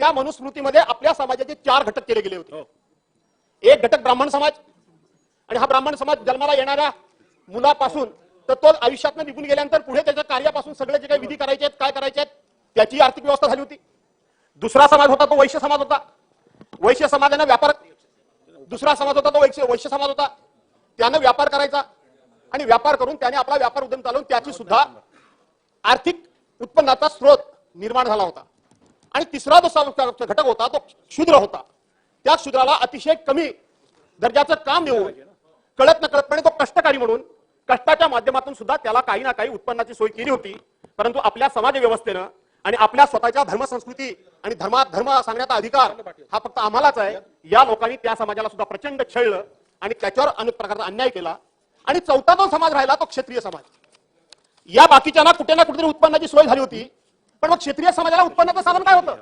त्या मनुस्मृतीमध्ये आपल्या समाजाचे 4 घटक केले गेले होते। एक घटक ब्राह्मण समाज, आणि हा ब्राह्मण समाज जन्माला येणाऱ्या मुलापासून तर तो आयुष्यातनं निघून गेल्यानंतर पुढे त्याच्या कार्यापासून सगळे जे काही विधी करायचे आहेत, काय करायचे आहेत, त्याची आर्थिक व्यवस्था झाली होती। दुसरा समाज होता तो वैश्य समाज होता। वैश्य समाजाने व्यापार, दुसरा समाज होता तो वैश्य समाज होता, त्याने व्यापार करायचा आणि व्यापार करून त्याने आपला व्यापार उद्यम चालवून त्याची सुद्धा आर्थिक उत्पन्नाचा स्रोत निर्माण झाला होता। आणि तिसरा जो घटक होता तो शूद्र होता। त्या शूद्राला अतिशय कमी दर्जाचं काम देऊन कळत नकळतपणे तो कष्टकारी म्हणून कष्टाच्या माध्यमातून सुद्धा त्याला काही ना काही उत्पन्नाची सोय केली होती। परंतु आपल्या समाज व्यवस्थेनं आणि आपल्या स्वतःच्या धर्मसंस्कृती आणि धर्म सांगण्याचा अधिकार हा फक्त आम्हालाच आहे, या लोकांनी त्या समाजाला सुद्धा प्रचंड छळलं आणि त्याच्यावर अनेक प्रकारचा अन्याय केला। आणि चौथा जो समाज राहिला तो क्षत्रिय समाज। या बाकीच्यांना कुठे ना कुठेतरी उत्पन्नाची सोय झाली होती, पण मग क्षत्रिय समाजाला उत्पन्नाचं साधन काय होतं?